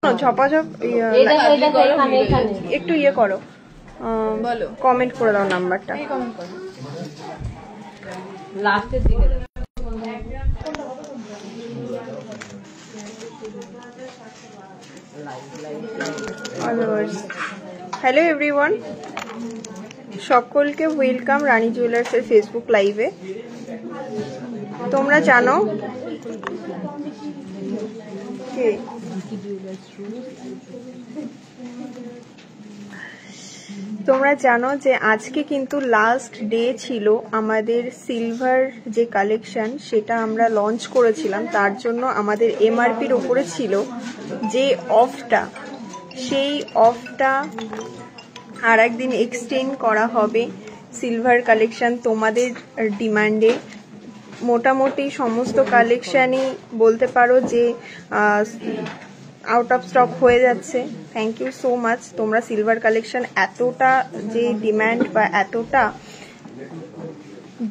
ঝপাঝপ একটু ইয়ে করো, কমেন্ট করে দাও নাম্বারটা। লাস্টের দিকে হ্যালো এভরিওয়ান, সকলকে ওয়েলকাম রানী জুয়েলার্সের ফেসবুক লাইভে। তোমরা জানো যে আজকে কিন্তু লাস্ট ডে ছিল আমাদের সিলভার যে কালেকশন, সেটা আমরা লঞ্চ করেছিলাম। তার জন্য আমাদের এমআরপির ওপরে ছিল যে অফটা, সেই অফটা আর একদিন এক্সটেন্ড করা হবে। সিলভার কালেকশন তোমাদের ডিমান্ডে মোটামুটি সমস্ত কালেকশানই বলতে পারো যে আউট অফ স্টক হয়ে যাচ্ছে। Thank you so much. তোমরা সিলভার কালেকশন এতটা যে ডিম্যান্ড বা এতটা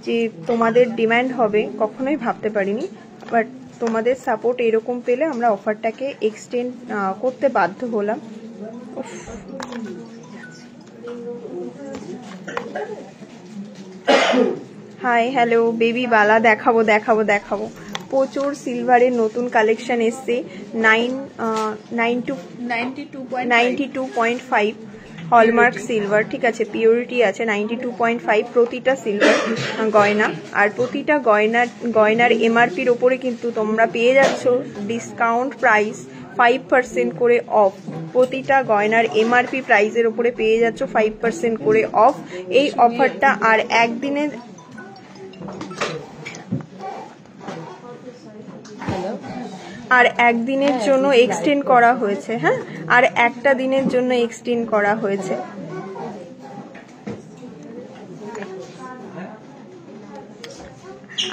যে তোমাদের ডিম্যান্ড হবে কখনোই ভাবতে পারিনি, বাট তোমাদের সাপোর্ট এরকম পেলে আমরা অফারটাকে এক্সটেন্ড করতে বাধ্য হলাম। হাই হ্যালো বেবি বালা, দেখাবো দেখাবো দেখাবো। প্রচুর সিলভারের নতুন কালেকশন এসছে। 92.5 হলমার্ক সিলভার, ঠিক আছে, পিওরিটি আছে 92.5 প্রতিটা সিলভার গয়না। আর প্রতিটা গয়নার এমআরপির ওপরে কিন্তু তোমরা পেয়ে যাচ্ছ ডিসকাউন্ট প্রাইস 5% করে অফ। প্রতিটা গয়নার এমআরপি প্রাইসের ওপরে পেয়ে যাচ্ছ 5% করে অফ। এই অফারটা আর একদিনের জন্য এক্সটেন্ড করা হয়েছে। হ্যাঁ, আর একটা দিনের জন্য এক্সটেন্ড করা হয়েছে।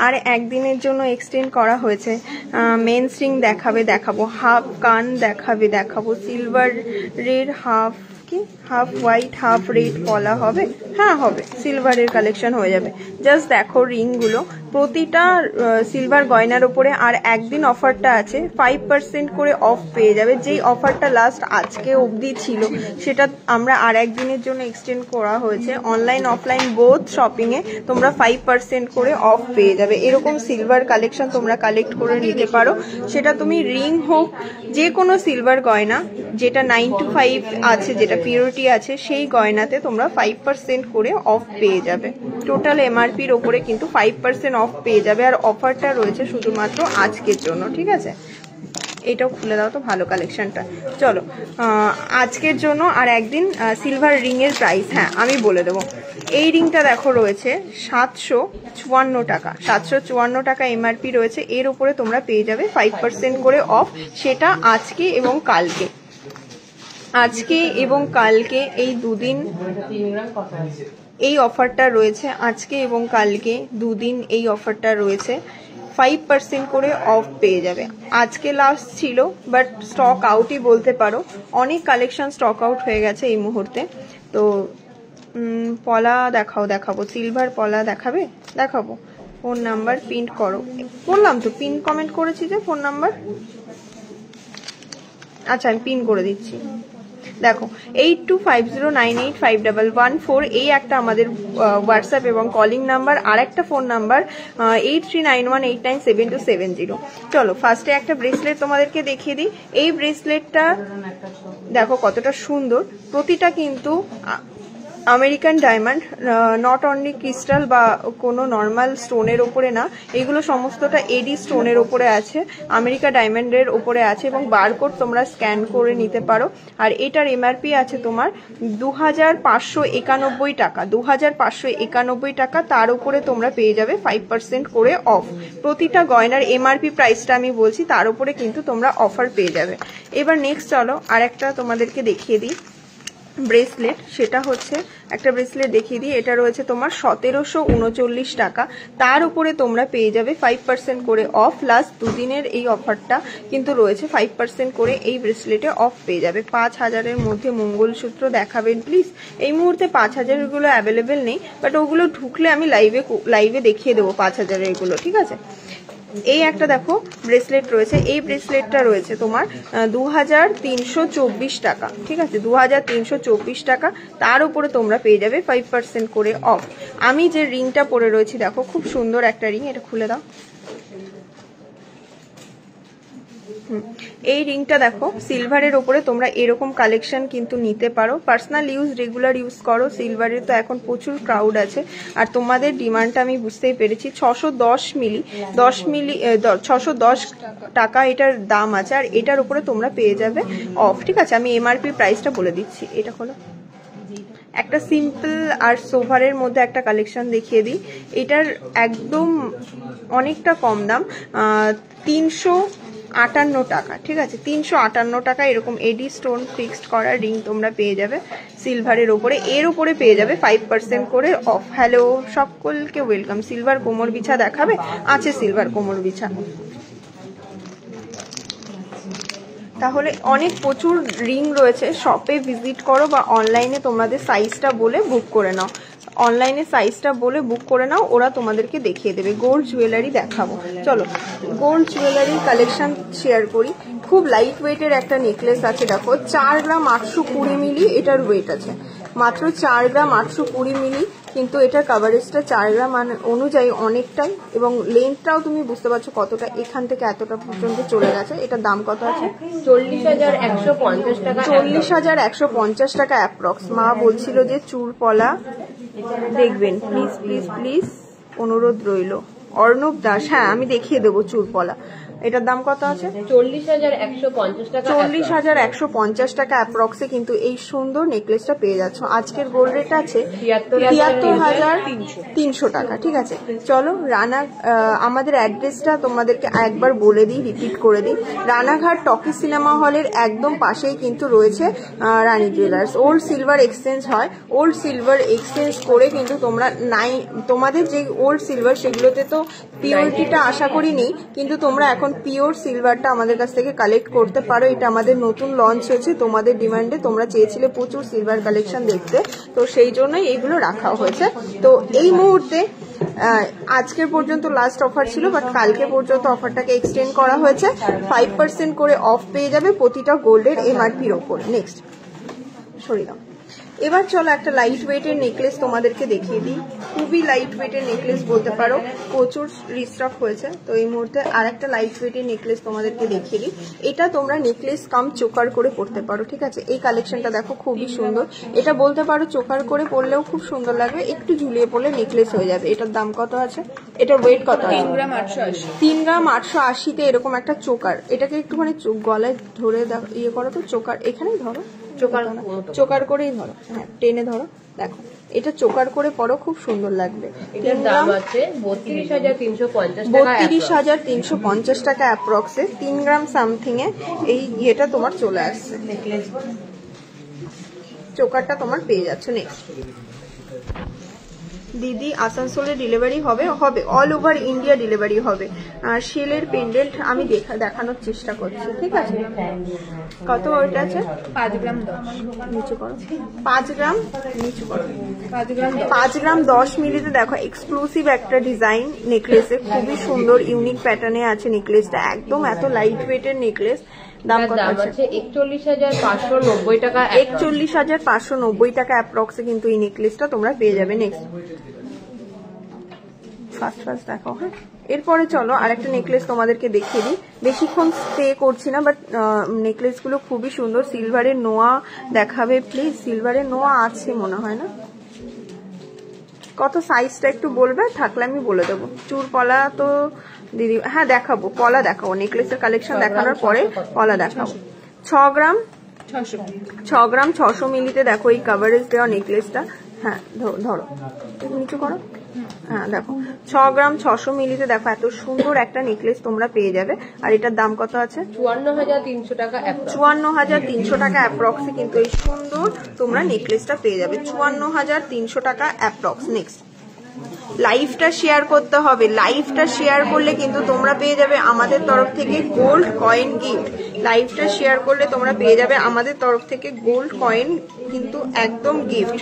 আর একদিনের জন্য এক্সটেন্ড করা হয়েছে। মেন স্ট্রিং দেখাবো, হাফ কান দেখাবো, সিলভারের হাফ হোয়াইট হাফ রেড পলা হবে। হ্যাঁ হবে, সিলভারের কালেকশন হয়ে যাবে। জাস্ট দেখো রিংগুলো, প্রতিটা সিলভার গয়নার উপরে আর একদিন অফারটা আছে 5% করে অফ পেয়ে যাবে। যেই অফারটা লাস্ট আজকে অবধি ছিল সেটা আমরা আর একদিনের জন্য এক্সটেন্ড করা হয়েছে। অনলাইন অফলাইন বোথ শপিংয়ে তোমরা 5% করে অফ পেয়ে যাবে। এরকম সিলভার কালেকশন তোমরা কালেক্ট করে নিতে পারো। সেটা তুমি রিং হোক, যে কোনো সিলভার গয়না যেটা 9 to 5 আছে, যেটা পিওরিটি আছে, সেই গয়নাতে তোমরা 5% করে অফ পেয়ে যাবে। টোটাল এমআরপির ওপরে কিন্তু 5% অফ পেয়ে যাবে। আর অফারটা রয়েছে শুধুমাত্র আজকের জন্য, ঠিক আছে। এটাও খুলে দাও তো, ভালো কালেকশনটা। চলো, আজকের জন্য আর একদিন সিলভার রিংয়ের প্রাইস হ্যাঁ আমি বলে দেবো। এই রিংটা দেখো রয়েছে 754 টাকা, 754 টাকা এমআরপি রয়েছে। এর উপরে তোমরা পেয়ে যাবে 5% করে অফ। সেটা আজকে এবং কালকে, এই দুদিন এই অফারটা রয়েছে। আজকে এবং কালকে দুদিন এই অফারটা রয়েছে। 5% করে অফ পেয়ে যাবে। আজকে লাস্ট ছিল, বাট স্টক আউটই বলতে পারো। অনেক কালেকশন স্টক আউট হয়ে গেছে এই মুহূর্তে। তো পলা দেখাবো, সিলভার পলা দেখাবো। ফোন নাম্বার পিন করো, বললাম তো পিন কমেন্ট করেছি যে ফোন নাম্বার। আচ্ছা আমি পিন করে দিচ্ছি। দেখো 8250985114, এই একটা আমাদের হোয়াটসঅ্যাপ এবং কলিং নাম্বার। আর একটা ফোন নাম্বার 8391897270। চলো ফার্স্টে একটা ব্রেসলেট তোমাদেরকে দেখিয়ে দিই। এই ব্রেসলেটটা দেখো কতটা সুন্দর। প্রতিটা কিন্তু American diamond, not only crystal বা কোনো নর্মাল স্টোনের ওপরে না, এগুলো সমস্তটা এডি স্টোনের ওপরে আছে, আমেরিকা ডায়মন্ডের ওপরে আছে এবং বারকোড তোমরা স্ক্যান করে নিতে পারো। আর এটার এমআরপি আছে তোমার 2591 টাকা, 2591 টাকা। তার উপরে তোমরা পেয়ে যাবে 5% করে অফ। প্রতিটা গয়নার এমআরপি প্রাইসটা আমি বলছি, তার উপরে কিন্তু তোমরা অফার পেয়ে যাবে। এবার নেক্সট চলো আরেকটা তোমাদেরকে দেখিয়ে দিই ব্রেসলেট। সেটা হচ্ছে একটা ব্রেসলেট দেখিয়ে দিই। এটা রয়েছে তোমার 1739 টাকা। তার উপরে তোমরা পেয়ে যাবে 5% করে অফ। লাস্ট দুদিনের এই অফারটা কিন্তু রয়েছে, 5% করে এই ব্রেসলেটে অফ পেয়ে যাবে। 5000-এর মধ্যে মঙ্গলসূত্র দেখাবেন প্লিজ। এই মুহূর্তে 5000-এরগুলো অ্যাভেলেবেল নেই, বাট ওগুলো ঢুকলে আমি লাইভে দেখিয়ে দেবো 5000-এরগুলো, ঠিক আছে। এই একটা দেখো ব্রেসলেট রয়েছে, এই ব্রেসলেটটা রয়েছে তোমার 2324 টাকা, ঠিক আছে, 2324 টাকা। তার উপরে তোমরা পেয়ে যাবে 5% করে অফ। আমি যে রিংটা পরে রয়েছি দেখো, খুব সুন্দর একটা রিং, এটা খুলে দাও। এই রিংটা দেখো সিলভারের ওপরে তোমরা এরকম কালেকশন কিন্তু নিতে পারো, পার্সোনাল ইউজ, রেগুলার ইউজ করো। সিলভারের তো এখন প্রচুর ক্রাউড আছে, আর তোমাদের ডিমান্ডটা আমি বুঝতেই পেরেছি। 610 মিলি 610 টাকা এটার দাম আছে, আর এটার উপরে তোমরা পেয়ে যাবে অফ, ঠিক আছে। আমি এমআরপি প্রাইসটা বলে দিচ্ছি। এটা হলো একটা সিম্পল আর সোভারের মধ্যে একটা কালেকশন দেখিয়ে দিই। এটার একদম অনেকটা কম দাম, 358 টাকা, ঠিক আছে, 358 টাকা। এরকম এডি স্টোন ফিক্সড করা রিং তোমরা পেয়ে যাবে সিলভারের ওপরে। এর উপরে পেয়ে যাবে 5% করে অফ। হ্যালো, সকলকে ওয়েলকাম। সিলভার কোমর বিছা দেখাবে? আছে সিলভার কোমর বিছা। তাহলে অনেক প্রচুর রিং রয়েছে, শপে ভিজিট করো বা অনলাইনে তোমাদের সাইজটা বলে বুক করে নাও। অনলাইনে সাইজটা বলে বুক করে নাও, ওরা তোমাদেরকে দেখিয়ে দেবে। গোল্ড জুয়েলারি দেখাবো, চলো গোল্ড জুয়েলারির কালেকশন শেয়ার করি। খুব লাইট ওয়েটের একটা নেকলেস আছে, দেখো 4 গ্রাম 820 মিলি এটার ওয়েট আছে, মাত্র 4 গ্রাম 820 মিলি। কিন্তু এটার কাভারেজটা 4 গ্রাম অনুযায়ী অনেকটাই, এবং লেন্থটাও তুমি বুঝতে পারছো কতটা, এখান থেকে এতটা পর্যন্ত চলে গেছে। এটার দাম কত আছে? 40,150 টাকা। 40,150 টাকা অ্যাপ্রক্স। মা বলছিল যে চুল পলা দেখবেন, প্লিজ প্লিজ প্লিজ, অনুরোধ রইল। অর্ণব দাস, হ্যাঁ আমি দেখিয়ে দেবো চুল পলা। এটার দাম কত আছে? 40,150 টাকা। 40,150 টাকা অ্যাপ্রক্সে কিন্তু এই সুন্দর নেকলেসটা পেয়ে যাচ্ছ। আজকের গোল্ড রেট আছে 73,300 টাকা, ঠিক আছে। চলো রানা, আমাদের অ্যাড্রেসটা তোমাদেরকে একবার বলে দিই, রিপিট করে দিই। রানাঘাট টকি সিনেমা হলের একদম পাশেই কিন্তু রয়েছে রানী জুয়েলার্স। ওল্ড সিলভার এক্সচেঞ্জ হয়, ওল্ড সিলভার এক্সচেঞ্জ করে কিন্তু তোমরা তোমাদের যে ওল্ড সিলভার সেগুলোতে তো পিওরিটিটা আশা করি নেই, কিন্তু তোমরা এখন পিওর সিলভারটা আমাদের কাছ থেকে কালেক্ট করতে পারো। এটা আমাদের নতুন লঞ্চ হয়েছে, তোমাদের ডিমান্ডে। তোমরা চেয়েছিলে প্রচুর সিলভার কালেকশন দেখতে, তো সেই জন্যই এইগুলো রাখা হয়েছে। তো এই মুহূর্তে আজকের পর্যন্ত লাস্ট অফার ছিল, বাট কালকে পর্যন্ত অফারটাকে এক্সটেন্ড করা হয়েছে। 5% করে অফ পেয়ে যাবে প্রতিটা গোল্ডের এমআরপির ওপর। নেক্সট সরিয়ে দাও। এবার চলো একটা লাইট ওয়েটের নেকলেস তোমাদেরকে দেখিয়ে দিই। খুবই লাইট ওয়েটের নেকলেস বলতে পারো, প্রচুর রিস্টক হয়েছে। তো এই মুহূর্তে আর একটা লাইট ওয়েটের নেকলেস তোমাদেরকে দেখিয়ে দিই। এটা তোমরা নেকলেস কাম চোকার করে পড়তে পারো, ঠিক আছে। এই কালেকশনটা দেখো খুবই সুন্দর। এটা বলতে পারো চোকার করে পড়লেও খুব সুন্দর লাগবে, একটু ঝুলিয়ে পড়লে নেকলেস হয়ে যাবে। এটার দাম কত আছে? এটার ওয়েট কত আছে? 3 গ্রাম 880। 3 গ্রাম 880-তে এরকম একটা চোকার। এটাকে একটুখানি গলায় ধরে ইয়ে করো তো, চোকার এখানেই ধরো, চোকার করেই ধরো, হ্যাঁ টেনে ধরো। দেখো এটা চোকার করে পরো, খুব সুন্দর লাগবে। এটার দাম আছে 32,350 টাকা। 32,350 টাকা অ্যাপ্রক্সে 3 গ্রাম সামথিং এ এই ইয়েটা তোমার চলে আসছে, চোকারটা তোমার পেয়ে যাচ্ছ। নেক্সট দিদি, আসানসোলে ডেলিভারি হবে? হবে, অল ওভার ইন্ডিয়া ডেলিভারি হবে। আর শেলের পেন্ডেন্ট আমি দেখানোর চেষ্টা করছি, ঠিক আছে। কত ওইটা আছে? 5 গ্রাম 10 নিচু করো, 5 গ্রাম নিচু করো, 5 গ্রাম 10 মিলিতে দেখো এক্সক্লুসিভ একটা ডিজাইন নেকলেসে, খুবই সুন্দর ইউনিক প্যাটার্নে আছে নেকলেসটা। একদম এত লাইট ওয়েটের নেকলেস। দাম কত আছে? 41,590 টাকা। 41,590 টাকা অ্যাপ্রক্সে কিন্তু এই নেকলেসটা তোমরা পেয়ে যাবে। নেক্সট ফার্স্ট দেখো, হ্যাঁ। এরপরে চলো আরেকটা নেকলেস তোমাদেরকে দেখিয়ে দিই। বেশিক্ষণ স্টে করছি না, বাট নেকলেস গুলো খুবই সুন্দর। সিলভারের নোয়া দেখাবে প্লিজ? সিলভারের নোয়া আছে মনে হয় না, কত সাইজটা একটু বলবে, থাকলে আমি বলে দেবো। চুর পলা তো দিদি, হ্যাঁ দেখাবো, পলা দেখাবো। নেকলেসের কালেকশন দেখানোর পরে পলা দেখাবো। 6 গ্রাম 600 মিলিতে দেখো এই কাভারেজ দেওয়া নেকলেসটা। হ্যাঁ ধরো, নিচু করো, হ্যাঁ দেখো 6 গ্রাম 600 মিলিতে দেখো এত সুন্দর একটা নেকলেস তোমরা পেয়ে যাবে। আর এটার দাম কত আছে? 54,300 টাকা। 54,300 টাকা অ্যাপ্রক্সে কিন্তু এই সুন্দর তোমরা নেকলেসটা পেয়ে যাবে। 54,300 টাকা অ্যাপ্রক্স। নেক্সট লাইভটা শেয়ার করতে হবে, লাইভটা শেয়ার করলে কিন্তু তোমরা পেয়ে যাবে আমাদের তরফ থেকে গোল্ড কয়েন গিফট। লাইভটা শেয়ার করলে তোমরা পেয়ে যাবে আমাদের তরফ থেকে গোল্ড কয়েন কিন্তু একদম গিফট।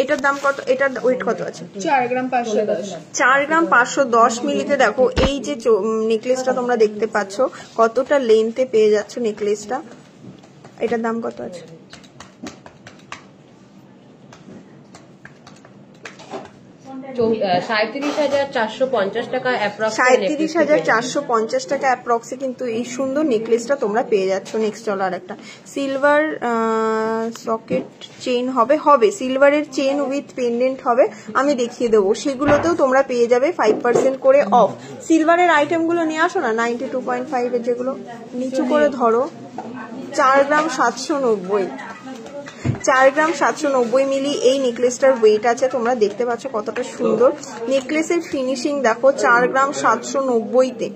এটার দাম কত? এটার ওয়েট কত আছে? 4 গ্রাম 510। 4 গ্রাম 510 মিলিতে দেখো এই যে নেকলেসটা তোমরা দেখতে পাচ্ছ কতটা লেন্থে পেয়ে যাচ্ছ নেকলেসটা। এটার দাম কত আছে? 37,450 টাকা অ্যাপ্রক্স। 37,450 টাকা অ্যাপ্রক্সে কিন্তু এই সুন্দর নেকলেসটা তোমরা পেয়ে যাচ্ছ। নেক্সট চলো আর একটা সিলভার সকেট চেইন হবে সিলভারের চেইন উইথ পেন্ডেন্ট হবে, আমি দেখিয়ে দেবো। সেগুলোতেও তোমরা পেয়ে যাবে 5% করে অফ। সিলভারের আইটেমগুলো নিয়ে আসো না, 92.5 এর যেগুলো নিচু করে ধরো। 4 গ্রাম 790, 4 গ্রাম 790 মিলি এই নেকলেসটার ওয়েট আছে। তোমরা দেখতে পাচ্ছ কতটা সুন্দর নেকলেসের ফিনিশিং দেখো 4 গ্রাম 790-তে।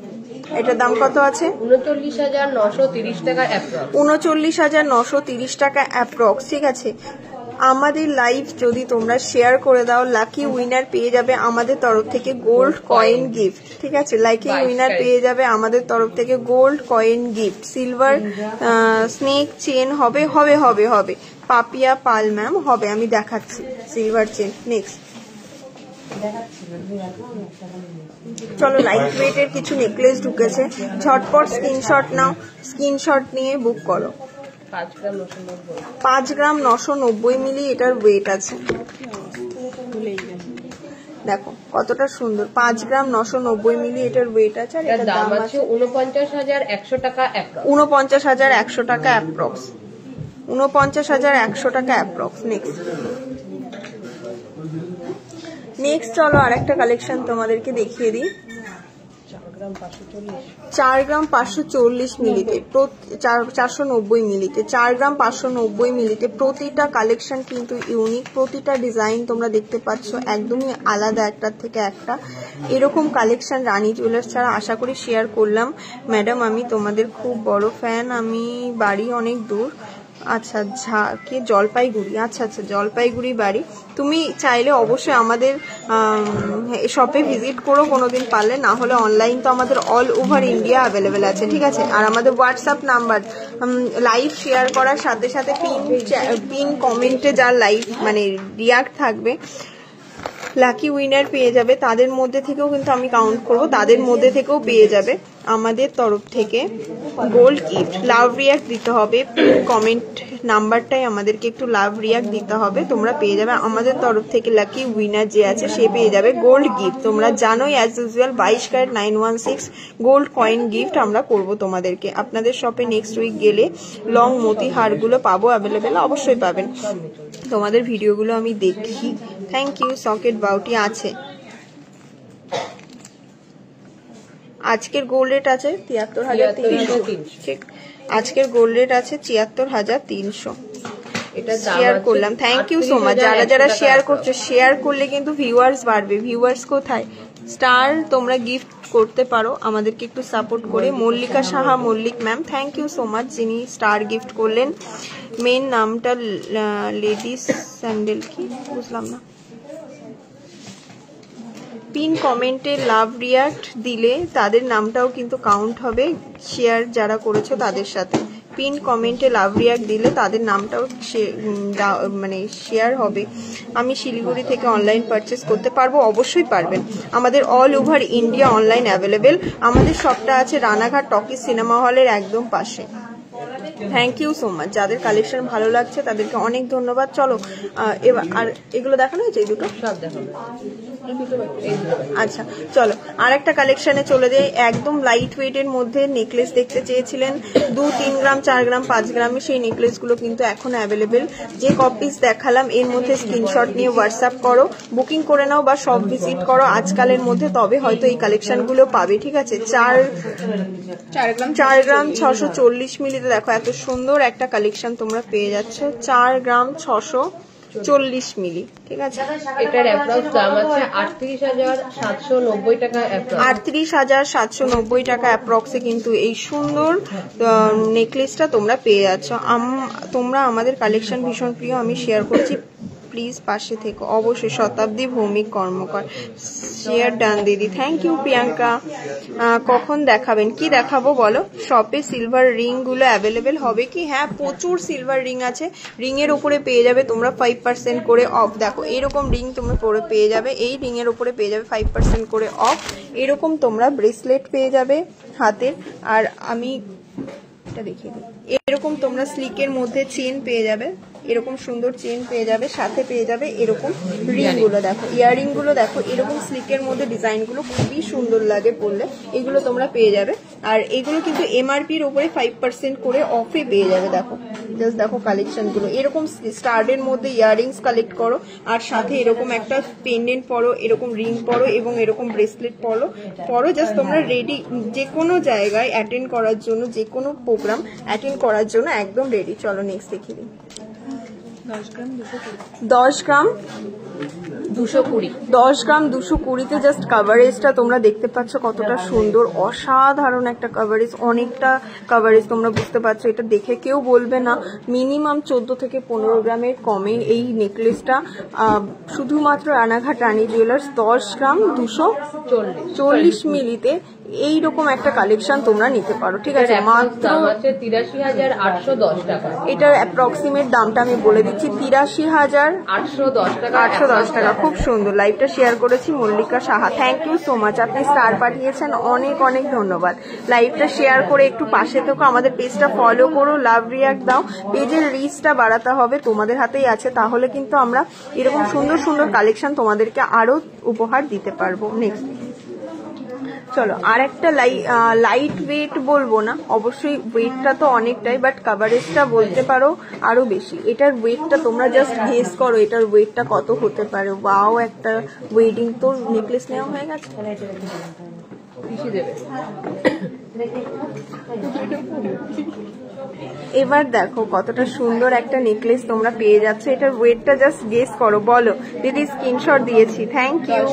এটার দাম কত আছে? 39,930 টাকা অ্যাপ্রক্স। 39,930 টাকা অ্যাপ্রক্স। ঠিক আছে, আমাদের লাইভ যদি তোমরা শেয়ার করে দাও লাকি উইনার পেয়ে যাবে আমাদের তরফ থেকে গোল্ড কয়েন গিফট। ঠিক আছে, লাকি উইনার পেয়ে যাবে আমাদের তরফ থেকে gold coin gift. Silver snake chain হবে হবে হবে হবে পাপিয়া পাল ম্যাম হবে, আমি দেখাচ্ছি সিলভার চেন। নেক্সট চলো লাইট ওয়েটের কিছু নেকলেস ঢুকেছে, ঝটপট স্ক্রিনশট নাও, স্ক্রিনশট নিয়ে বুক করো। 5 গ্রাম 990 মিলি এটার ওয়েট আছে। দেখো কতটা সুন্দর, 5 গ্রাম 990 মিলি এটার ওয়েট আছে। আর এটার দাম আছে 49,100 টাকা অ্যাপ্রক্স। 49,100 টাকা অ্যাপ্রক্স। 49,100 টাকা অ্যাপ্রক্স। নেক্সট চলো আরেকটা কালেকশন তোমাদেরকে দেখিয়ে দিই। 4 গ্রাম 540 মিলিতে 490 মিলিতে 4 গ্রাম 590 মিলিতে প্রতিটা কালেকশন কিন্তু ইউনিক, প্রতিটা ডিজাইন তোমরা দেখতে পাচ্ছ একদমই আলাদা একটার থেকে একটা। এরকম কালেকশন রানী জুয়েলার্স ছাড়া আশা করি শেয়ার করলাম। ম্যাডাম আমি তোমাদের খুব বড় ফ্যান, আমি বাড়ি অনেক দূর। আচ্ছা কি জলপাইগুড়ি? আচ্ছা জলপাইগুড়ি বাড়ি। তুমি চাইলে অবশ্যই আমাদের শপে ভিজিট করো কোনোদিন পারলে, না হলে অনলাইন তো আমাদের অল ওভার ইন্ডিয়া অ্যাভেলেবেল আছে। ঠিক আছে, আর আমাদের হোয়াটসঅ্যাপ নাম্বার লাইভ শেয়ার করার সাথে সাথে পিন কমেন্টে যার লাইভ মানে রিয়াক্ট থাকবে লাকি উইনার পেয়ে যাবে। তাদের মধ্যে থেকেও কিন্তু আমি কাউন্ট করব, তাদের মধ্যে থেকেও পেয়ে যাবে আমাদের তরফ থেকে গোল্ড গিফট। লাভ রিয়াক্ট দিতে হবে, কমেন্ট নাম্বারটাই আমাদেরকে একটু লাভ রিয়াক্ট দিতে হবে। তোমরা পেয়ে যাবে আমাদের তরফ থেকে লাকি উইনার যে আছে সে পেয়ে যাবে গোল্ড গিফট। তোমরা জানোই as usual 22 carat 916 gold coin gift আমরা করব তোমাদেরকে। আপনাদের শপে নেক্সট উইক গেলে লং মতি হারগুলো পাবো অ্যাভেলেবেল, অবশ্যই পাবেন। তোমাদের ভিডিওগুলো আমি দেখি। Thank you. সকেট বাউটি আছে। আজকের গোল্ড রেট আছে 73,300। ঠিক, আজকের গোল্ড রেট আছে 73,300। এটা শেয়ার করলাম। Thank you so much. যারা যারা শেয়ার করছো, শেয়ার করলে কিন্তু ভিউয়ার্স বাড়বে। ভিউয়ার্স কোথায়? স্টার তোমরা গিফট করতে পারো আমাদেরকে একটু সাপোর্ট করে। Mallika Saha Mallik ma'am thank you so much যিনি স্টার গিফট করলেন। মেন নামটা লেডিস স্যান্ডেল কি বুঝলাম না। পিন কমেন্টে লাভ রিয়াক্ট দিলে তাদের নামটাও কিন্তু কাউন্ট হবে, শেয়ার যারা করেছো তাদের সাথে। পিন কমেন্টে লাভ রিয়াক্ট দিলে তাদের নামটাও মানে শেয়ার হবে। আমি শিলিগুড়ি থেকে অনলাইন পারচেস করতে পারবো, অবশ্যই পারবেন। আমাদের all over India online available. আমাদের শপটা আছে রানাঘাট টকিজ সিনেমা হলের একদম পাশে। Thank you so much. যাদের কালেকশন ভালো লাগছে তাদেরকে অনেক ধন্যবাদ। চলো এবার আর এগুলো দেখানো হয়েছে, এই দুটো সব দেখানো। আচ্ছা চলো আর একটা কালেকশনে চলে যাই। একদম লাইট ওয়েটের মধ্যে নেকলেস দেখতে চেয়েছিলেন 2-3 গ্রাম 4 গ্রাম 5 গ্রামে, সেই নেকলেসগুলো কিন্তু এখন অ্যাভেলেবেল। যে কপিস দেখালাম এর মধ্যে স্ক্রিনশট নিয়ে হোয়াটসঅ্যাপ করো, বুকিং করে নাও বা শপ ভিজিট করো আজকালের মধ্যে, তবে হয়তো এই কালেকশনগুলো পাবে। ঠিক আছে, 4 গ্রাম 640 মিলিতে দেখো এত সুন্দর একটা কালেকশন তোমরা পেয়ে যাচ্ছ। 4 গ্রাম 640 মিলি। ঠিক আছে, এটার অ্যাপ্রক্স দাম আছে 38,790 টাকা। 38,790 টাকা অ্যাপ্রক্সে কিন্তু এই সুন্দর নেকলেসটা তোমরা পেয়ে যাচ্ছ। তোমরা আমাদের কালেকশন ভীষণ প্রিয়, আমি শেয়ার করছি। প্লিজ পাশে থেকো। অবশ্যই শতাব্দী ভৌমিক কর্মকার, শেয়ার ডান দিদি, থ্যাংক ইউ প্রিয়াঙ্কা। কখন দেখাবেন? কি দেখাবো বলো? শপে সিলভার রিং গুলো অ্যাভেলেবেল হবে কি? হ্যাঁ, প্রচুর সিলভার রিং আছে। রিং এর উপরে পেয়ে যাবে তোমরা 5% করে অফ। দেখো এরকম রিং তোমরা পেয়ে যাবে, এই রিং এর উপরে পেয়ে যাবে 5% করে অফ। এরকম তোমরা ব্রেসলেট পেয়ে যাবে হাতের। আর আমি এটা দেখিয়ে দিই, এরকম তোমরা স্লিকের মধ্যে চেন পেয়ে যাবে, এরকম সুন্দর চেন পেয়ে যাবে, সাথে পেয়ে যাবে এরকম রিং গুলো। দেখো ইয়াররিং গুলো দেখো, এরকম স্লিকের মধ্যে ডিজাইন গুলো খুবই সুন্দর লাগে পরলে, এগুলো তোমরা পেয়ে যাবে। আর এগুলো কিন্তু এমআরপির উপরে 5% করে অফে পেয়ে যাবে। দেখো জাস্ট দেখো কালেকশন গুলো, এরকম স্টার্ডের মধ্যে ইয়াররিংস কালেক্ট করো, আর সাথে এরকম একটা পেন্ডেন্ট পরো, এরকম রিং পরো এবং এরকম ব্রেসলেট পরো। জাস্ট তোমরা রেডি যে কোনো জায়গায় অ্যাটেন্ড করার জন্য, যে কোনো প্রোগ্রাম অ্যাটেন্ড করার জন্য একদম রেডি। চলো নেক্সট দেখিয়ে দিই। 10 গ্রাম 220, 10 গ্রাম 220-তে জাস্ট কাভারেজটা তোমরা দেখতে পাচ্ছ কতটা সুন্দর, অসাধারণ একটা কাভারেজ, অনেকটা কাভারেজ তোমরা বুঝতে পারছো। এটা দেখে কেউ বলবে না মিনিমাম 14 থেকে 15 গ্রামের কমে এই নেকলেসটা শুধুমাত্র রানাঘাট রানী জুয়েলার্স 10 গ্রাম 240 মিলিতে এইরকম একটা কালেকশন তোমরা নিতে পারো। ঠিক আছে, মাত্র 83,810 টাকা। এটার অ্যাপ্রক্সিমেট দামটা আমি বলে দিচ্ছি, 83,810 টাকা। খুব সুন্দর। লাইভটা শেয়ার করেছি Mallika Saha, thank you so much. আপনি স্টার পাঠিয়েছেন, অনেক অনেক ধন্যবাদ। লাইভটা শেয়ার করে একটু পাশে থেকো, আমাদের পেজটা ফলো করো, লাভ রিয়াক্ট দাও। পেজের রিচটা বাড়াতে হবে, তোমাদের হাতেই আছে, তাহলে কিন্তু আমরা এরকম সুন্দর সুন্দর কালেকশন তোমাদেরকে আরো উপহার দিতে পারবো। নেক্সট চলো, আর একটা লাইট ওয়েট বলবো না, অবশ্যই ওয়েটটা তো অনেকটাই, বাট কাভারেজটা বলতে পারো আরো বেশি। এটার ওয়েটটা তোমরা জাস্ট গেস করো, এটার ওয়েটটা কত হতে পারে। ওয়াও, একটা ওয়েডিং তো নেকলেস নেওয়া হয়ে গেছে। এবার দেখো কতটা সুন্দর একটা নেকলেস তোমরা পেয়ে যাচ্ছ। এটার ওয়েটটা জাস্ট গেস করো, বলো দিদি। স্ক্রিনশট দিয়েছি, থ্যাংক ইউ।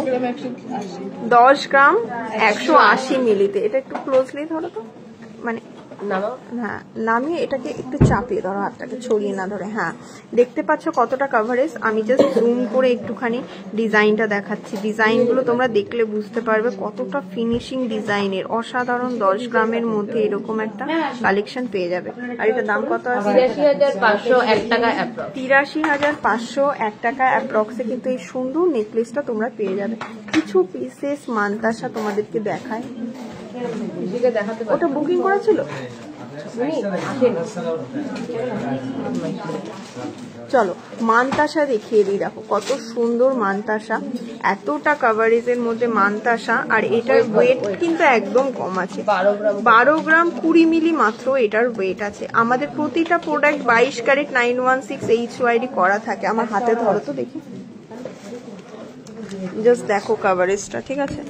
10 গ্রাম 180 মিলিতে। এটা একটু ক্লোজলি ধরো তো, মানে হ্যাঁ নামিয়ে এটাকে একটু চাপিয়ে ধরো, হাতটাকে ছড়িয়ে না ধরে। হ্যাঁ, দেখতে পাচ্ছ কতটা কাভারেজ। আমি জাস্ট জুম করে একটুখানি ডিজাইনটা দেখাচ্ছি। ডিজাইনগুলো তোমরা দেখলে বুঝতে পারবে কতটা ফিনিশিং ডিজাইনের, অসাধারণ। 10 গ্রামের মধ্যে এরকম একটা কালেকশন পেয়ে যাবে। আর এটা দাম কত আছে? 83,501 টাকা। 83,501 টাকা অ্যাপ্রক্সে কিন্তু এই সুন্দর নেকলেসটা তোমরা পেয়ে যাবে। কিছু পিসেস মানতাসা তোমাদেরকে দেখায়, ওটা বুকিং করেছিল। চলো মানতাসা দেখিয়ে দিই। দেখো কত সুন্দর মানতাসা, এতটা কাভারেজের মধ্যে মানতাসা। আর এটার ওয়েট কিন্তু একদম কম আছে, 12 গ্রাম 20 মিলি মাত্র এটার ওয়েট আছে। আমাদের প্রতিটা প্রোডাক্ট 22 ক্যারেট 916 HYD করা থাকে। আমার হাতে ধরো তো দেখি, জাস্ট দেখো কাভারেজটা। ঠিক আছে,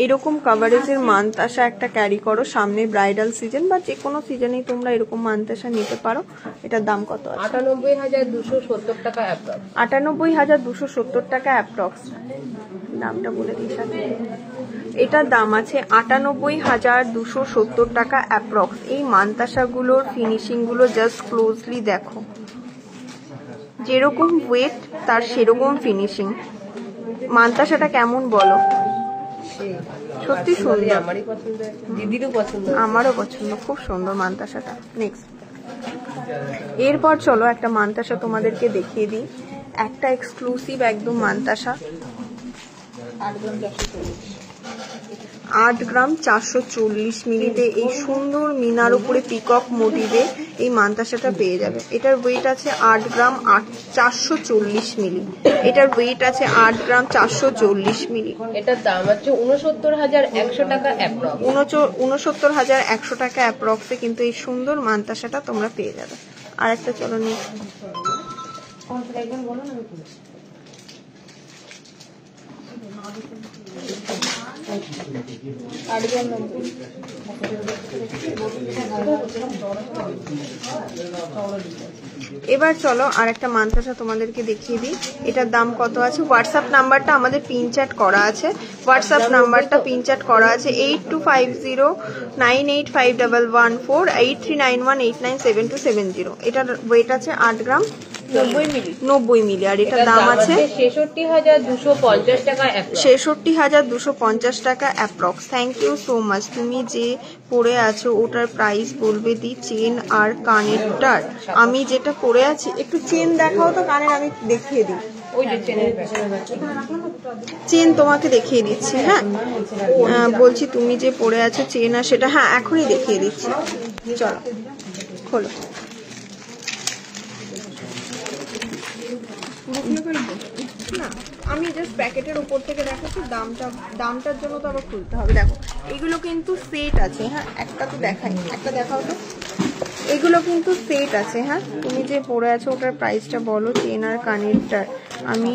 এরকম কাভারেজের মানতাসা একটা ক্যারি করো, সামনে ব্রাইডাল সিজন বা যে কোনো সিজনেই তোমরা এরকম মানতাসা নিতে পারো। এটার দাম কত আছে? 98,270 টাকা। 98,270 টাকা অ্যাপ্রক্স। দামটা বলে দিই সাথে। এটার দাম আছে 98,270 টাকা অ্যাপ্রক্স। এই মানতাসাগুলোর ফিনিশিং গুলো জাস্ট ক্লোজলি দেখো, যেরকম ওয়েট তার সেরকম ফিনিশিং। মানতাসাটা কেমন বলো? সত্যি সুন্দর, আমারই পছন্দ, দিদিরও পছন্দ, আমারও পছন্দ, খুব সুন্দর মানতাসাটা। নেক্সট, এরপর চলো একটা মানতাসা তোমাদেরকে দেখিয়ে দিই, একটা এক্সক্লুসিভ একদম মানতাসা। 8 গ্রাম 440 মিলিতে এই সুন্দর মিনার উপরে পিকক মোটিভে এই মানতাসাটা পেয়ে যাবে। এটার ওয়েট আছে 8 গ্রাম 440 মিলি। এটার ওয়েট আছে 8 গ্রাম 440 মিলি। এটার দাম আছে 69,100 টাকা অ্যাপ্রক্স। 69,100 টাকা অ্যাপ্রক্সে কিন্তু এই সুন্দর মানতাসাটা তোমরা পেয়ে যাবে। আর একটা চলো নিয়ে এবার চলো আর একটা মানতাসা তোমাদেরকে দেখিয়ে দিই। এটার দাম কত আছে? হোয়াটসঅ্যাপ নাম্বারটা আমাদের পিন চ্যাট করা আছে, হোয়াটসঅ্যাপ নাম্বারটা পিন চ্যাট করা আছে 8250985114 8391897270। এটার ওয়েট আছে 8 গ্রাম 90 মিলি। আর এটার দাম আছে 66,250 টাকা। 66,250 টাকা approx. Thank you so much. তুমি যে পরে আছো ওটার প্রাইস বলবে দি, চেন আর কানেরটার। আমি যেটা পরে আছি, একটু চেন দেখাও তো কানের, আমি দেখিয়ে দিই। চেন তোমাকে দেখিয়ে দিচ্ছি। হ্যাঁ বলছি তুমি যে পরে আছো চেন আর সেটা, হ্যাঁ এখনই দেখিয়ে দিচ্ছি, চলো খোলো। না আমি জাস্ট প্যাকেটের উপর থেকে দেখাচ্ছি, দামটার জন্য তো আবার খুলতে হবে। দেখো এগুলো কিন্তু সেট আছে। হ্যাঁ একটা তো দেখাই, একটা দেখাও তো। এগুলো কিন্তু সেট আছে। হ্যাঁ তুমি যে পরে আছো ওটার প্রাইসটা বলো, চেন আর কানেরটার। আমি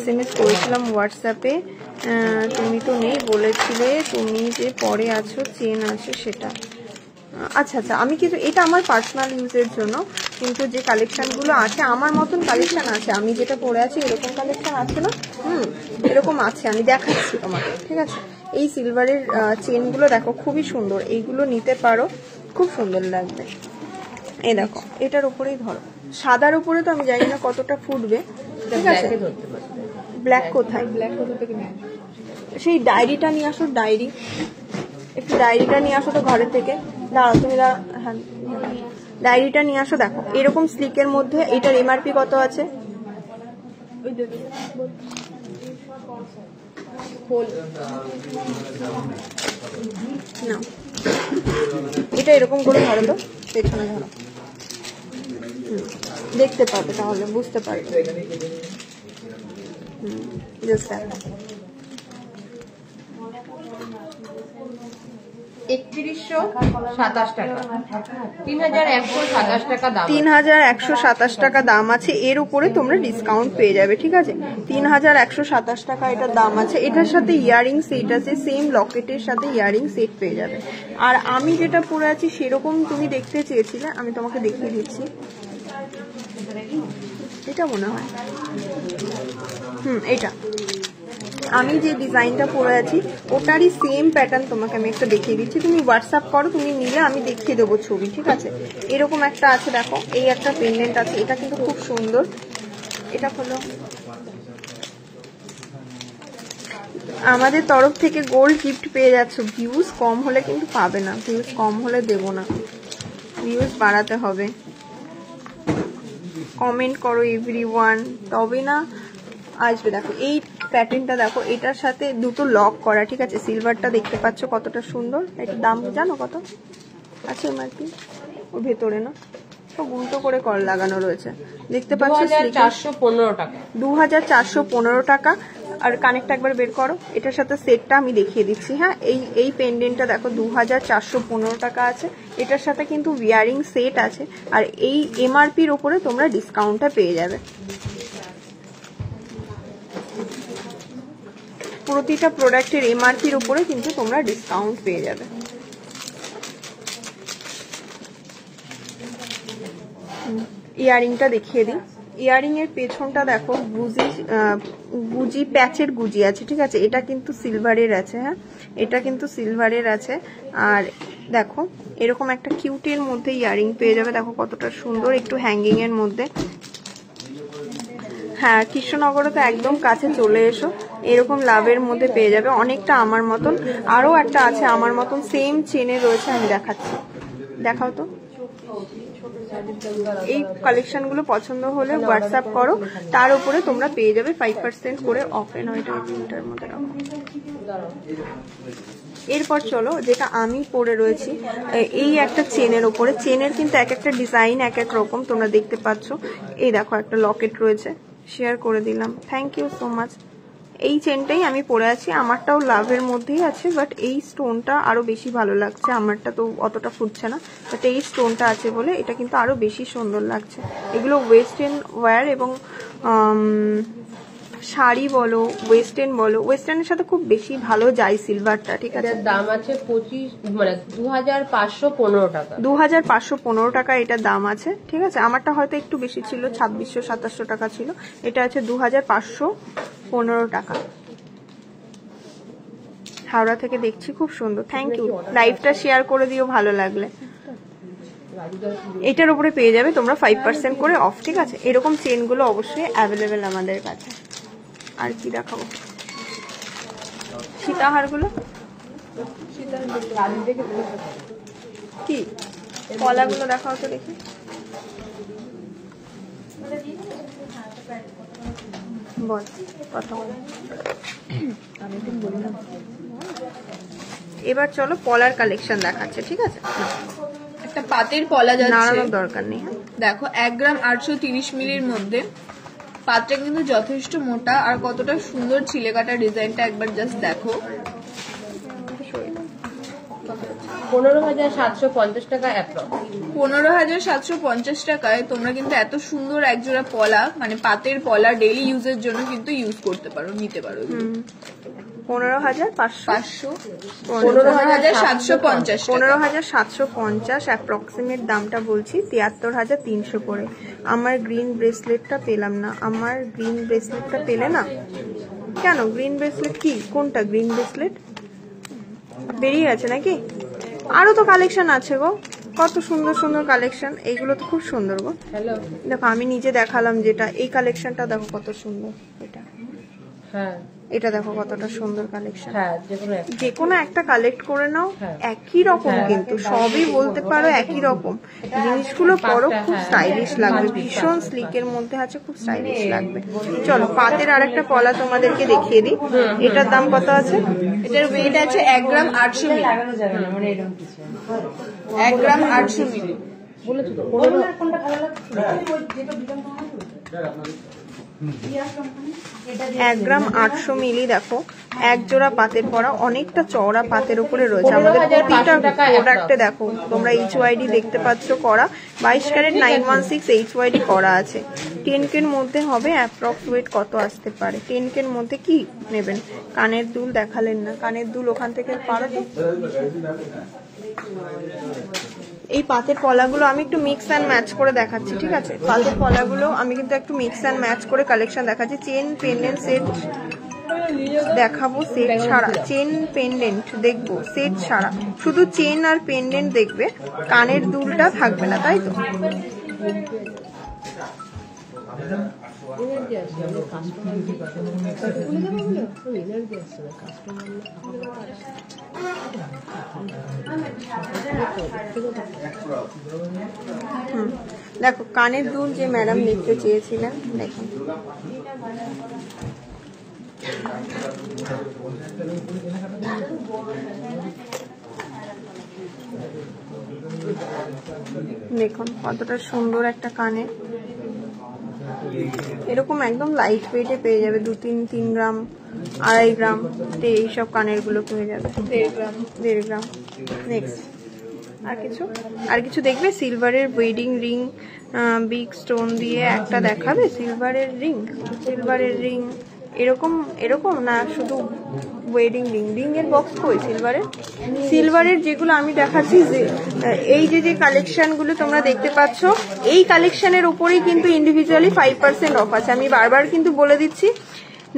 SMS করেছিলাম হোয়াটসঅ্যাপে, তুমি তো নেই, বলেছিলে তুমি যে পরে আছো চেন আছে সেটা। আচ্ছা আচ্ছা, আমি কিন্তু এটা আমার পার্সোনাল ইউজের জন্য, কিন্তু যে কালেকশনগুলো আছে আমার মতন কালেকশন আছে, আমি যেটা পরে আছি এরকম কালেকশন আছে না, এরকম আছে, আমি দেখাচ্ছি তোমাকে, ঠিক আছে। এই সিলভারের চেনগুলো দেখো খুবই সুন্দর, এইগুলো নিতে পারো, খুব সুন্দর লাগবে। এই দেখো এটার উপরেই ধরো, সাদার উপরে তো আমি জানি না কতটা ফুটবে, ঠিক আছে। ব্ল্যাক কোথায়, ব্ল্যাক কোথা থেকে সেই ডায়েরিটা নিয়ে আসো, ডায়েরি, একটু ডায়েরিটা নিয়ে আসো তো ঘরের থেকে। দাঁড়াও তুমি, হ্যাঁ ডায়েরিটা নিয়ে আসো। দেখো এরকম স্লিকের মধ্যে, এটার MRP কত আছে? না এটা এরকম করে ধরো তো, পেছনে ধরো, দেখতে পাবে তাহলে বুঝতে পারবে। জাস্ট দেখো 3127 টাকা, 3127 টাকা দাম, 3127 টাকা দাম আছে। এর উপরে তোমরা ডিসকাউন্ট পেয়ে যাবে, ঠিক আছে। 3127 টাকা এটার দাম আছে। এটার সাথে ইয়ারিং সেট আছে, সেম লকেটের সাথে ইয়ারিং সেট পেয়ে যাবে। আর আমি যেটা পরে আছি সেরকম তুমি দেখতে চেয়েছিলে, আমি তোমাকে দেখিয়ে দিচ্ছি। এটা মনে হয় এটা আমি যে ডিজাইনটা পরে আছি ওটারই সেম প্যাটার্ন তোমাকে আমি একটা দেখিয়ে দিচ্ছি। তুমি হোয়াটসঅ্যাপ করো, তুমি নিলে আমি দেখিয়ে দেবো ছবি, ঠিক আছে। এরকম একটা আছে, দেখো এই একটা পেন্ডেন্ট আছে, এটা কিন্তু খুব সুন্দর। এটা হলো আমাদের তরফ থেকে গোল্ড গিফট পেয়ে যাচ্ছ। ভিউজ কম হলে কিন্তু পাবে না, ভিউজ কম হলে দেবো না, ভিউজ বাড়াতে হবে। কমেন্ট করো এভরিওয়ান, তবে না আসবে। দেখো এই প্যাটার্নটা দেখো, এটার সাথে দুটো লক করা, ঠিক আছে। সিলভারটা দেখতে পাচ্ছ কতটা সুন্দর। এটার দাম জানো কত আছে? MRP ওর ভেতরে না, তো গুঁতো করে কল লাগানো রয়েছে, দেখতে পাচ্ছ। 2415 টাকা, 2415 টাকা। আর কানেক্টটা একবার বের করো, এটার সাথে সেটটা আমি দেখিয়ে দিচ্ছি। হ্যাঁ এই পেন্ডেন্টটা দেখো 2415 টাকা আছে। এটার সাথে কিন্তু ইয়ারিং সেট আছে, আর এই MRPর ওপরে তোমরা ডিসকাউন্টটা পেয়ে যাবে। প্রতিটা প্রোডাক্টের MRPর উপরে কিন্তু তোমরা ডিসকাউন্ট পেয়ে যাবে। ইয়ারিংটা দেখিয়ে দিই। ইয়ারিং এর পেছনটা দেখো গুজি প্যাচের গুজি আছে, ঠিক আছে। এটা কিন্তু সিলভারের আছে। হ্যাঁ এটা কিন্তু সিলভারের আছে। আর দেখো এরকম একটা কিউটের মধ্যে ইয়ারিং পেয়ে যাবে, দেখো কতটা সুন্দর, একটু হ্যাঙ্গিং এর মধ্যে। হ্যাঁ কৃষ্ণনগরে তো একদম কাছে, চলে এসো, এরকম লাভের মধ্যে পেয়ে যাবে। অনেকটা আমার মতন, আরও একটা আছে আমার মতন, সেম চেনে রয়েছে, আমি দেখাচ্ছি, দেখাও তো। এই কালেকশনগুলো পছন্দ হলে হোয়াটসঅ্যাপ করো, তার উপরে তোমরা পেয়ে যাবে 5% করে অফ। এর মধ্যে এরপর চলো যেটা আমি পরে রয়েছি, এই একটা চেনের ওপরে। চেনের কিন্তু এক একটা ডিজাইন এক এক রকম, তোমরা দেখতে পাচ্ছ। এই দেখো একটা লকেট রয়েছে, শেয়ার করে দিলাম, থ্যাংক ইউ সো মাচ। এই চেনটাই আমি পরে আছি, আমারটাও লাভের মধ্যেই আছে, বাট এই স্টোনটা আরো বেশি ভালো লাগছে। আমারটা তো অতটা ফুটছে না, বাট এই স্টোনটা আছে বলে এটা কিন্তু আরো বেশি সুন্দর লাগছে। এগুলো ওয়েস্টার্ন ওয়্যার এবং শাড়ি বলো, ওয়েস্টার্ন বলো, ওয়েস্টার্নের সাথে খুব বেশি ভালো যায় সিলভারটা, ঠিক আছে। দাম আছে 2515 টাকা, 2515 টাকা এটার দাম আছে, ঠিক আছে। আমারটা হয়তো একটু বেশি ছিল, 2600-2700 টাকা ছিল, এটা আছে 2515 টাকা। হাওড়া থেকে দেখছি, খুব সুন্দর, থ্যাংক ইউ। লাইভটা শেয়ার করে দিও ভালো লাগলে। এটার উপরে পেয়ে যাবে তোমরা 5% করে অফ, ঠিক আছে? এরকম চেনগুলো অবশ্যই অ্যাভেলেবেল আমাদের কাছে। আর কি দেখাবো? সীতাহারগুলো কি, কলাগুলো দেখাও তো দেখি। বল কথা বল। এবার চলো পলার কালেকশন দেখাচ্ছে, ঠিক আছে? একটা পাতের পলা যাচ্ছে, নাড়ানোর দরকার নেই। দেখো 1 গ্রাম 830 মিলির মধ্যে। পাতটা কিন্তু যথেষ্ট মোটা, আর কতটা সুন্দর ছিলে কাটা ডিজাইনটা একবার জাস্ট দেখো। 15,750 টাকা অ্যাপ্রক্স। 15,750 টাকায় তোমরা কিন্তু এত সুন্দর একজোড়া পলা, মানে পাতের পলা ডেইলি ইউজের জন্য কিন্তু ইউজ করতে পারো, নিতে পারো। 15,500 15,750 15,750 অ্যাপ্রক্সিমেট দামটা বলছি, 73,300 করে। আমার গ্রিন ব্রেসলেটটা পেলাম না, আমার গ্রিন ব্রেসলেটটা পেলে না কেন? গ্রিন ব্রেসলেট কি, কোনটা গ্রিন ব্রেসলেট? বেরিয়ে গেছে নাকি? আরো তো কালেকশন আছে গো, কত সুন্দর সুন্দর কালেকশন, এইগুলো তো খুব সুন্দর গো। দেখো আমি নিজে দেখালাম যেটা, এই কালেকশনটা দেখো কত সুন্দর। এটা হ্যাঁ, এটা দেখো কতটা সুন্দর কালেকশন। হ্যাঁ, যে কোনো একটা কালেক্ট করে নাও, একই রকম কিন্তু সবই বলতে পারো একই রকম। জিনিসগুলো পরো, খুব স্টাইলিশ লাগবে, ভীষণ স্লিকের মধ্যে আছে, খুব স্টাইলিশ লাগবে। চলো পাতের আরেকটা পলা তোমাদেরকে দেখিয়ে দিই। এটার দাম কত আছে? এটার ওয়েট আছে 1 গ্রাম 800 মিলি। 1 গ্রাম 800 মিলি। 1 গ্রাম 800 মিলি। দেখো এক জোড়া পাতের পরা, অনেকটা চওড়া পাতের উপরে রয়েছে। আমাদের প্রতিটা প্রোডাক্টে দেখো তোমরা HYD দেখতে পাচ্ছ করা, 22 ক্যারেট 916 HYD করা আছে। 10K এর মধ্যে হবে। অ্যাপ্রক্স ওয়েট কত আসতে পারে? 10K এর মধ্যে কি নেবেন? কানের দুল দেখালেন না, কানের দুল ওখান থেকে পারো তো। এই পাতের পলাগুলো আমি একটু মিক্স অ্যান্ড ম্যাচ করে দেখাচ্ছি, ঠিক আছে? পাতের পলাগুলো আমি কিন্তু একটু মিক্স অ্যান্ড ম্যাচ করে কালেকশন দেখাচ্ছি। চেন পেন্ডেন্ট সেট দেখাবো, সেট ছাড়া। চেন পেন্ডেন্ট দেখবো, সেট ছাড়া। শুধু চেন আর পেন্ডেন্ট দেখবে, কানের দুলটা থাকবে না, তাই তো? দেখো কানের দুল যে ম্যাডাম দেখতে চেয়েছিলেন, দেখুন দেখুন কতটা সুন্দর একটা কানে। এরকম একদম লাইট ওয়েটে পেয়ে যাবে, 2-3 গ্রাম 2.5 গ্রাম এইসব কানের গুলো পেয়ে যাবে। 1.5 গ্রাম। নেক্সট আর কিছু দেখবে? সিলভারের ওয়েডিং রিং, বিগ স্টোন দিয়ে একটা দেখাবে। সিলভারের রিং এরকম না, শুধু ওয়েডিং রিং এর বক্স কই? সিলভারের যেগুলো আমি দেখাচ্ছি, যে এই যে কালেকশনগুলো তোমরা দেখতে পাচ্ছ, এই কালেকশনের উপরেই কিন্তু ইন্ডিভিজুয়ালি 5% অফ আছে। আমি বারবার কিন্তু বলে দিচ্ছি,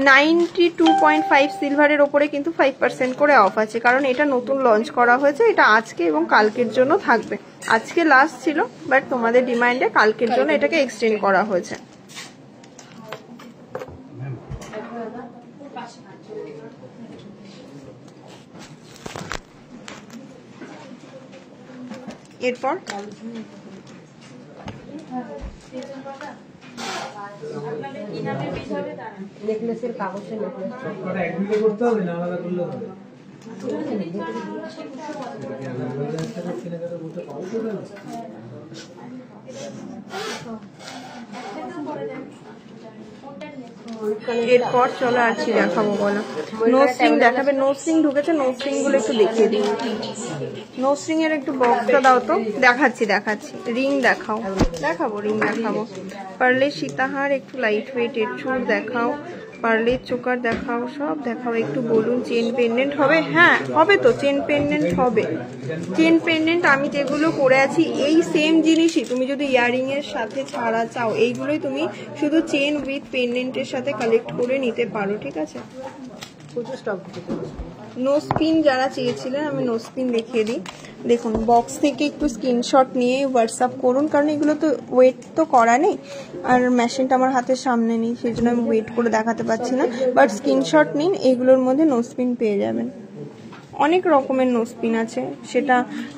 92.5 সিলভারের ওপরে কিন্তু 5% করে অফ আছে, কারণ এটা নতুন লঞ্চ করা হয়েছে। এটা আজকে এবং কালকের জন্য থাকবে। আজকে লাস্ট ছিল, বাট তোমাদের ডিমান্ডে কালকের জন্য এটাকে এক্সটেন্ড করা হয়েছে। এরপর নেকলেসের কাগজের নেকলেস করতে হবে না, আলাদা করলে হবে। এরপর চলো আর কি দেখাবো বলো? নোস্ট্রিং দেখাবে। নোস্ট্রিং ঢুকেছে, নোস্ট্রিং গুলো একটু দেখিয়ে দিই। নোস্ট্রিং এর একটু বক্সটা দাও তো। দেখাচ্ছি। রিং দেখাবো রিং দেখাবো। পার্লের সীতাহার, একটু লাইট ওয়েট এর চুল দেখাও, পার্লের চোকার দেখাও, সব দেখাও। একটু বলুন চেন পেন্ডেন্ট হবে? হ্যাঁ হবে তো, চেন পেন্ডেন্ট হবে। চেন পেন্ডেন্ট আমি যেগুলো করে আছি, এই সেম জিনিসই তুমি যদি ইয়ারিং এর সাথে ছাড়া চাও, এইগুলোই তুমি শুধু চেন উইথ পেন্ডেন্টের সাথে কালেক্ট করে নিতে পারো, ঠিক আছে? নোজপিন যারা চেয়েছিলেন আমি নোজপিন দেখিয়ে দিই। দেখুন বক্স থেকে একটু স্ক্রিনশট নিয়ে হোয়াটসঅ্যাপ করুন, কারণ এগুলো তো ওয়েট তো করা নেই আর মেশিনটা আমার হাতের সামনে নেই, সেই জন্য আমি ওয়েট করে দেখাতে পারছি না। বাট স্ক্রিনশট নিন, এগুলোর মধ্যে নোজপিন পেয়ে যাবেন। অনেক রকমের নোজপিন আছে, সেটা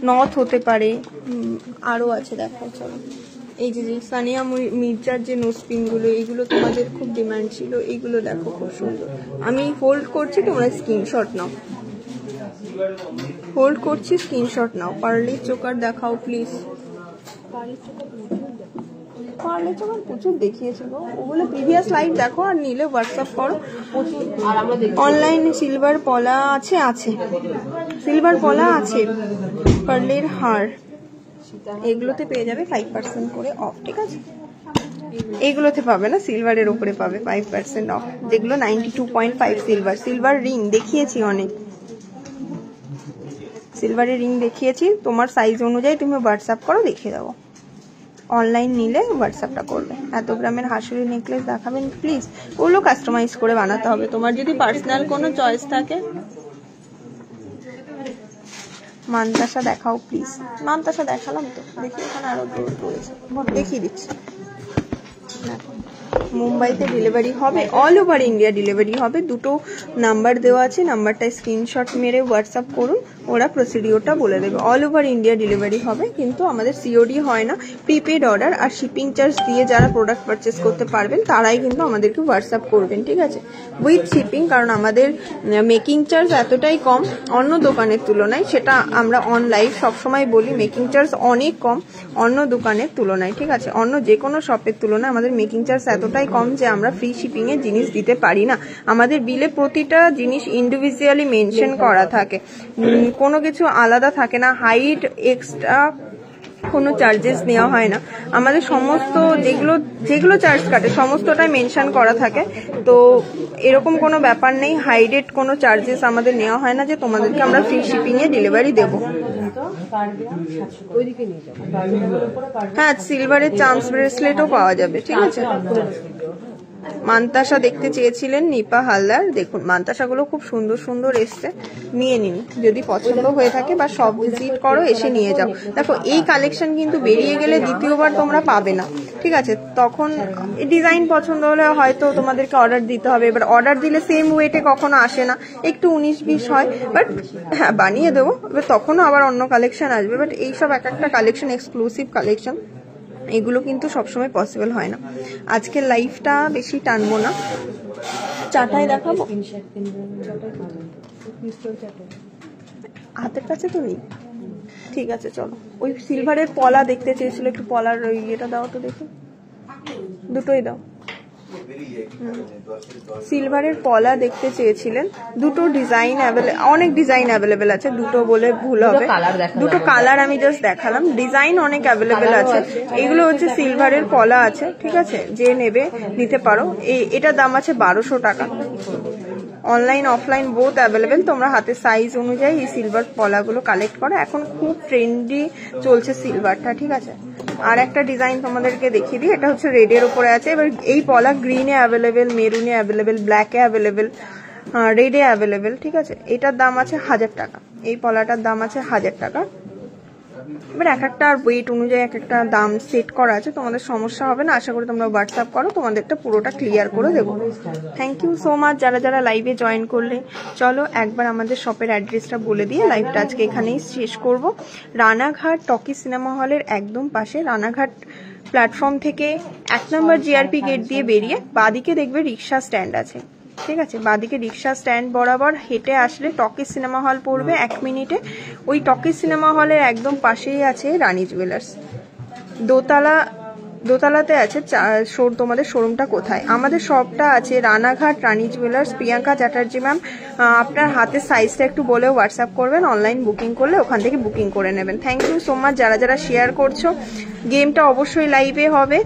নথ হতে পারে, আরও আছে। দেখো চলো, এই যে সানিয়া মির্জার যে নোজপিনগুলো, এইগুলো তোমাদের খুব ডিমান্ড ছিল, এইগুলো দেখো খুব সুন্দর। আমি হোল্ড করছি, তোমরা স্ক্রিনশট নাও। হোল্ড করছি, স্ক্রিনশট নাও। পার্লি চোকার দেখাও প্লিজ। পার্লি চোকার প্রচুর দেখিয়েছে গো, ওগুলো প্রিভিয়াস লাইভ দেখো আর নিলে হোয়াটসঅ্যাপ করো। অনলাইনে সিলভার পলা আছে, সিলভার পলা আছে, পার্লের হার, এগুলোতে পেয়ে যাবে 5% করে অফ। ঠিক আছে, এগুলোতে পাবে না, সিলভারের উপরে পাবে 5% অফ, যেগুলো 92.5 সিলভার। সিলভার রিং দেখিয়েছি অনেক, সিলভারের রিং দেখিয়েছি। তোমার সাইজ অনুযায়ী তুমি হোয়াটসঅ্যাপ করো, দেখিয়ে দেবো। অনলাইন নিলে হোয়াটসঅ্যাপটা করবে। এত গ্রামের হাসুরি নেকলেস দেখাবেন প্লিজ, ওগুলো কাস্টমাইজ করে বানাতে হবে। তোমার যদি পার্সোনাল কোনো চয়েস থাকে। মানতাসা দেখাও প্লিজ। মানতাসা দেখালাম তো, দেখি এখানে আরো রয়েছে, দেখিয়ে দিচ্ছি। মুম্বাইতে ডেলিভারি হবে, অল ওভার ইন্ডিয়া ডেলিভারি হবে। দুটো নাম্বার দেওয়া আছে, নাম্বারটা স্ক্রিনশট মেরে হোয়াটসঅ্যাপ করুন, ওরা প্রসিডিওরটা বলে দেবে। অল ওভার ইন্ডিয়া ডেলিভারি হবে, কিন্তু আমাদের সিওডি হয় না, প্রিপেড অর্ডার আর শিপিং চার্জ দিয়ে যারা প্রোডাক্ট পারচেস করতে পারবেন তারাই কিন্তু আমাদেরকে হোয়াটসঅ্যাপ করবেন। ঠিক আছে, উইথ শিপিং, কারণ আমাদের মেকিং চার্জ এতটাই কম অন্য দোকানের তুলনায়, সেটা আমরা অন লাইভ সবসময় বলি, মেকিং চার্জ অনেক কম অন্য দোকানের তুলনায়। ঠিক আছে, অন্য যে কোনো শপের তুলনায় আমাদের মেকিং চার্জ এতটাই কম যে আমরা ফ্রি শিপিং এর জিনিস দিতে পারি না। আমাদের বিলে প্রতিটা জিনিস ইন্ডিভিজুয়ালি মেনশন করা থাকে, কোনো কিছু আলাদা থাকে না, হাইট এক্সট্রা কোনো চার্জেস নেওয়া হয় না। আমাদের সমস্ত যেগুলো চার্জ কাটে সমস্তটাই মেনশন করা থাকে, তো এরকম কোনো ব্যাপার নেই, হাই রেট কোনো চার্জেস আমাদের নেওয়া হয় না যে তোমাদেরকে আমরা ফ্রি শিপিং এ ডেলিভারি দেবো। হ্যাঁ, সিলভারের চার্মস ব্রেসলেটও পাওয়া যাবে। ঠিক আছে, মানতাসা দেখতে চেয়েছিলেন নিপা হালদার, দেখুন মানতাসাগুলো খুব সুন্দর সুন্দর এসছে, নিয়ে নিন যদি পছন্দ হয়ে থাকে, বা সব ভিজিট করো, এসে নিয়ে যাও। দেখো এই কালেকশন কিন্তু বেরিয়ে গেলে দ্বিতীয়বার তোমরা পাবে না। ঠিক আছে, তখন ডিজাইন পছন্দ হলে হয়তো তোমাদেরকে অর্ডার দিতে হবে। এবার অর্ডার দিলে সেম ওয়েটে কখনো আসে না, একটু 19-20 হয়, বাট হ্যাঁ বানিয়ে দেবো। এবার তখনও আবার অন্য কালেকশন আসবে, বাট এইসব এক একটা কালেকশন এক্সক্লুসিভ কালেকশন, এগুলো কিন্তু সবসময় পসিবল হয় না। আজকের লাইফটা বেশি টানবো না, চাটাই দেখাবো, হাতের কাছে তো নেই। ঠিক আছে চলো, ওই সিলভারের পলা দেখতে চেয়েছিল, একটু পলার ওই ইয়েটা দাও তো দেখি, দুটোই দাও। সিলভারের পলা দেখতে চেয়েছিলেন, দুটো ডিজাইন অনেক ডিজাইন অ্যাভেলেবেল আছে, দুটো বলে ভুল হবে, দুটো কালার আমি জাস্ট দেখালাম, ডিজাইন অনেক অ্যাভেলেবেল আছে। এগুলো হচ্ছে সিলভারের পলা আছে। ঠিক আছে, যে নেবে নিতে পারো। এটার দাম আছে 1200 টাকা। অনলাইন অফলাইন বোথ অ্যাভেলেবেল, তোমরা হাতের সাইজ অনুযায়ী এই সিলভার পলাগুলো কালেক্ট করো, এখন খুব ট্রেন্ডি চলছে সিলভারটা। ঠিক আছে, আর একটা ডিজাইন তোমাদেরকে দেখিয়ে দিই, এটা হচ্ছে রেডের উপরে আছে। এবার এই পলা গ্রিনে অ্যাভেলেবেল, মেরুনে অ্যাভেলেবেল, ব্ল্যাকে অ্যাভেলেবেল, রেডে অ্যাভেলেবেল। ঠিক আছে, এটার দাম আছে 1000 টাকা, এই পলাটার দাম আছে 1000 টাকা। এবার এক একটা ওয়েট অনুযায়ী এক একটা দাম সেট করা আছে, তোমাদের সমস্যা হবে না। আশা করি তোমরা হোয়াটসঅ্যাপ করো, তোমাদেরটা পুরোটা ক্লিয়ার করে দেবো। থ্যাংক ইউ সো মাচ যারা যারা লাইভে জয়েন করলে। চলো একবার আমাদের শপের অ্যাড্রেসটা বলে দিয়ে লাইভটা আজকে এখানেই শেষ করব। রানাঘাট টকি সিনেমা হলের একদম পাশে, রানাঘাট প্ল্যাটফর্ম থেকে 1 নম্বর জিআরপি গেট দিয়ে বেরিয়ে বাঁদিকে দেখবে রিক্সা স্ট্যান্ড আছে। ঠিক আছে, বাঁদিকে রিক্সা স্ট্যান্ড বরাবর হেঁটে আসলে টকি সিনেমা হল পড়বে 1 মিনিটে। ওই টকি সিনেমা হলের একদম পাশেই আছে রানী জুয়েলার্স, দোতলাতে আছে। তোমাদের শোরুমটা কোথায়? আমাদের শপটা আছে রানাঘাট রানী জুয়েলার্স। প্রিয়াঙ্কা চ্যাটার্জি ম্যাম, আপনার হাতের সাইজটা একটু বলে হোয়াটসঅ্যাপ করবেন, অনলাইন বুকিং করলে ওখান থেকে বুকিং করে নেবেন। থ্যাংক ইউ সো মাচ যারা যারা শেয়ার করছো। গেমটা অবশ্যই লাইভে হবে,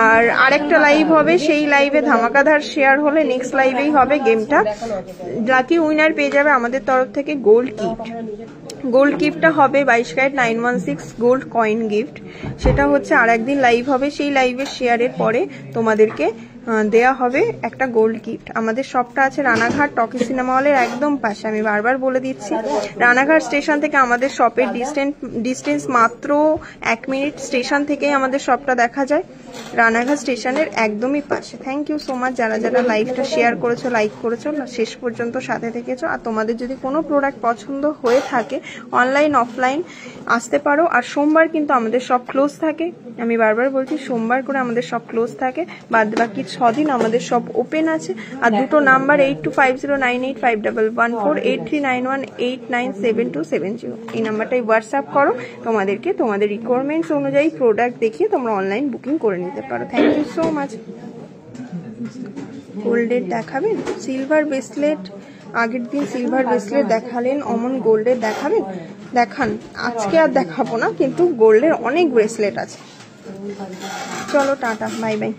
আর আরেকটা লাইভ হবে, সেই লাইভে ধামাকাধার শেয়ার হলে নেক্সট লাইভেই হবে গেমটা। লাকি উইনার পেয়ে যাবে আমাদের তরফ থেকে গোল্ড গিফট। গোল্ড গিফটটা হবে 22 ক্যারেট 916 গোল্ড কয়েন গিফট। সেটা হচ্ছে আর একদিন লাইভ হবে, সেই লাইভের শেয়ারের পরে তোমাদেরকে দেয়া হবে একটা গোল্ড গিফট। আমাদের শপটা আছে রানাঘাট টকি সিনেমা হলের একদম পাশে। আমি বারবার বলে দিচ্ছি, রানাঘাট স্টেশন থেকে আমাদের শপের ডিস্টেন্স মাত্র 1 মিনিট। স্টেশন থেকেই আমাদের শপটা দেখা যায়, রানাঘাট স্টেশনের একদমই পাশে। থ্যাংক ইউ সো মাচ যারা যারা লাইভটা শেয়ার করেছো, লাইক করেছো, শেষ পর্যন্ত সাথে থেকেছো। আর তোমাদের যদি কোনো প্রোডাক্ট পছন্দ হয়ে থাকে অনলাইন অফলাইন আসতে পারো। আর সোমবার কিন্তু আমাদের সব ক্লোজ থাকে, আমি বারবার বলছি সোমবার করে আমাদের সব ক্লোজ থাকে, বাদ বাকি 6 দিন আমাদের সব ওপেন আছে। আর দুটো নাম্বার 8250985114 8391897270, এই নাম্বারটাই হোয়াটসঅ্যাপ করো। তোমাদেরকে তোমাদের রিকোয়ারমেন্টস অনুযায়ী প্রোডাক্ট দেখিয়ে তোমরা অনলাইন বুকিং করে নিতে পারো। Thank you so much. গোল্ডের দেখাবেন? সিলভার ব্রেসলেট, আগের দিন সিলভার ব্রেসলেট দেখালেন, অমন গোল্ডের দেখাবেন? দেখান, আজকে আর দেখাবো না, কিন্তু গোল্ডের অনেক ব্রেসলেট আছে। চলো টাটা, বাই বাই।